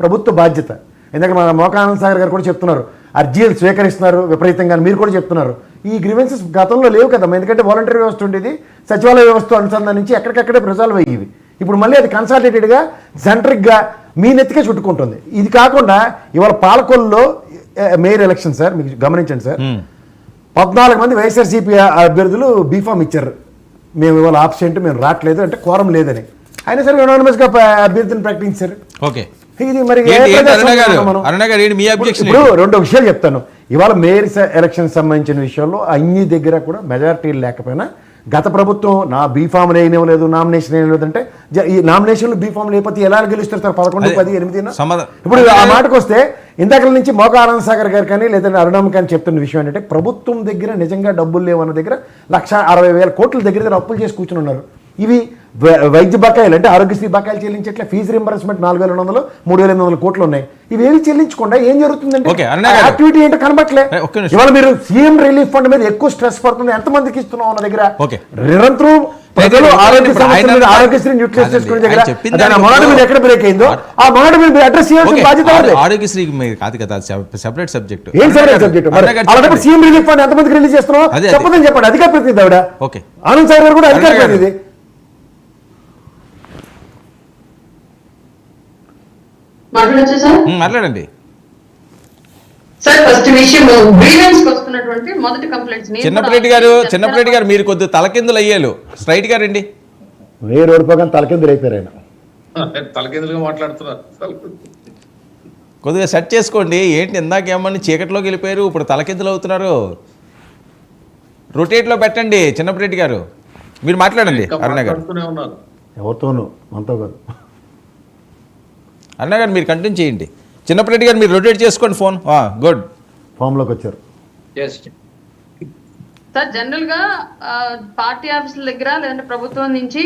ప్రభుత్వ బాధ్యత. ఎందుకంటే మన మోకానంద సాగర్ గారు కూడా చెప్తున్నారు, అర్జీలు స్వీకరిస్తున్నారు విపరీతంగా, మీరు కూడా చెప్తున్నారు. ఈ గ్రీవెన్సెస్ గతంలో లేవు కదా, ఎందుకంటే వాలంటరీ వ్యవస్థ ఉండేది, సచివాలయ వ్యవస్థ అనుసంధానించి ఎక్కడికక్కడే రిజాల్వ్ అయ్యేవి. ఇప్పుడు మళ్ళీ అది కన్సాలిడేటెడ్గా సెంట్రిక్గా మీ నెత్తికే చుట్టుకుంటుంది. ఇది కాకుండా ఇవాళ పాలకొల్లో మేయర్ ఎలక్షన్ సార్, మీకు గమనించండి సార్, 14 మంది వైఎస్ఆర్సీపీ అభ్యర్థులు బీఫామ్ ఇచ్చారు, మేము ఇవాళ ఆబ్సెంట్, మేము రావట్లేదు అంటే కోరం లేదని. అయినా సరే యూనానిమస్గా అభ్యర్థిని ప్రకటించారు. ఓకే, ఇది మరి ఇప్పుడు 2 విషయాలు చెప్తాను. ఇవాళ మేయర్ ఎలక్షన్ సంబంధించిన విషయంలో అన్ని దగ్గర కూడా మెజారిటీలు లేకపోయినా గత ప్రభుత్వం నా బీఫామ్ వేయనివ్వలేదు, నామినేషన్ వేయలేదు అంటే ఈ నామినేషన్లు బీఫామ్ లేకపోతే ఎలా గెలుస్తారు సార్ 11, 10, 8? ఇప్పుడు ఆ మాటకు వస్తే ఇందాక నుంచి మోకా ఆనంద్ సాగర్ గారు కానీ లేదంటే అరుణమ్మ కానీ చెప్తున్న విషయం ఏంటంటే ప్రభుత్వం దగ్గర నిజంగా డబ్బులు లేవన్న దగ్గర 1,60,000 కోట్ల దగ్గర అప్పులు చేసి కూర్చుని ఉన్నారు. ఇవి వైద్య బకాయిలు అంటే ఆరోగ్యశ్రీ బకాయిలు చెల్లించట్లే, ఫీజు రింబర్స్మెంట్ 4,200, 3,800 కోట్లు ఉన్నాయి. ఇవేమి చెల్లించకుండా ఏం జరుగుతుందంటే యాక్టివిటీ ఏంటో కనబట్లే. ఇవాళ మీరు సీఎం రిలీఫ్ ఫండ్ మీద ఎక్కువ స్ట్రెస్ పడుతుంది, ఎంతమందికి ఇస్తున్నాం అన్న దగ్గర నిరంతరం ప్రజలు ఆరోగ్యశ్రీని యూటిలైజ్ చేసుకునే దగ్గర మొదటి మీద ఎక్కడ బ్రేక్ అయిందో ఆ మొదటి మీద అడ్రస్ చేయాల్సిన బాధ్యత. ఆరోగ్యశ్రీ కాదు కదా, సెపరేట్ సబ్జెక్ట్. ఏం సెపరేట్ సబ్జెక్ట్? అలాంటి సీఎం రిలీఫ్ ఫండ్ ఎంతమందికి రిలీజ్ చేస్తున్నాం చెప్పదని చెప్పండి. అధికార ప్రతినిధి ఆవిడ ఆనంద్ సాగర్ గారు కూడా అధికార ప్రతినిధి. మాట్లాడండి సార్. ఫస్ట్ విషయం గ్రీవెన్స్ వస్తున్నటువంటి మొదటి కంప్లైంట్స్ చిన్నప్పటి గారు మీరు కొద్దిగా తలకిందులు అయ్యారు, స్ట్రైట్ గా రండి. మీరు ఓడిపోగానే తలకిందులు అయిపోయారు ఆయన, తలకిందులుగా మాట్లాడుతున్నారు. కొద్దిగా సెట్ చేసుకోండి. ఏంటి ఇందాకేమని చీకట్లోకి వెళ్ళిపోయారు, ఇప్పుడు తలకిందులు అవుతున్నారు. రొటేట్లో పెట్టండి చిన్నప్పటి గారు, మీరు మాట్లాడండి. అరుణ గారు ఎవరితోనూ మనతో కాదు. అరుణ గారు మీరు కంటిన్యూ చేయండి. చిన్నప్పటి గారు మీరు రొటేట్ చేసుకోండి ఫోన్. గుడ్, ఫామ్లోకి వచ్చారు సార్. జనరల్ గా పార్టీ ఆఫీసుల దగ్గర లేదంటే ప్రభుత్వం నుంచి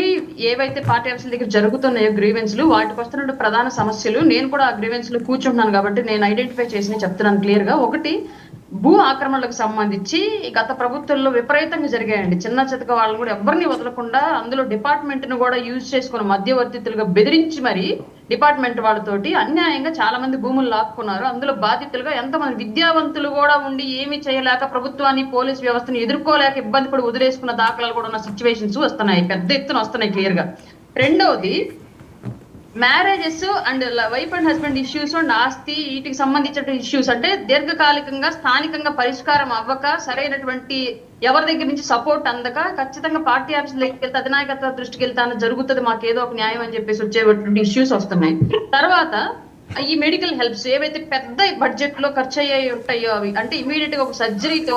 ఏవైతే పార్టీ ఆఫీసుల దగ్గర జరుగుతున్నాయో గ్రీవెన్స్లు, వాటికి వస్తున్న ప్రధాన సమస్యలు నేను కూడా ఆ గ్రీవెన్స్ లో కూర్చుంటున్నాను కాబట్టి నేను ఐడెంటిఫై చేసి చెప్తున్నాను క్లియర్ గా. ఒకటి, భూ ఆక్రమణలకు సంబంధించి గత ప్రభుత్వంలో విపరీతంగా జరిగాయండి. చిన్న చితక వాళ్ళని కూడా ఎవరిని వదలకుండా అందులో డిపార్ట్మెంట్ ను కూడా యూజ్ చేసుకుని మధ్యవర్తితులుగా బెదిరించి మరి డిపార్ట్మెంట్ వాళ్ళతోటి అన్యాయంగా చాలా మంది భూములు లాక్కున్నారు. అందులో బాధితులుగా ఎంతమంది విద్యావంతులు కూడా ఉండి ఏమీ చేయలేక ప్రభుత్వాన్ని పోలీస్ వ్యవస్థను ఎదుర్కోలేక ఇబ్బంది పడి వదిలేసుకున్న దాఖలాలు కూడా ఉన్న సిచ్యువేషన్స్ వస్తున్నాయి, పెద్ద ఎత్తున వస్తున్నాయి క్లియర్ గా. రెండవది, marriages and wife and husband issues and ఆస్తి వీటికి సంబంధించిన ఇష్యూస్ అంటే దీర్ఘకాలికంగా స్థానికంగా పరిష్కారం అవ్వక సరైనటువంటి ఎవరి దగ్గర నుంచి సపోర్ట్ అందక ఖచ్చితంగా పార్టీ ఆఫీసులకి వెళ్తే అధినాయకత్వ దృష్టికి వెళ్తాను జరుగుతుంది, మాకు ఏదో ఒక న్యాయం అని చెప్పేసి వచ్చేటువంటి ఇష్యూస్ వస్తున్నాయి. తర్వాత ఈ మెడికల్ హెల్ప్స్ ఏవైతే పెద్ద బడ్జెట్ లో ఖర్చు అయ్యాయి ఉంటాయో అవి అంటే ఇమీడియట్ గా ఒక సర్జరీతో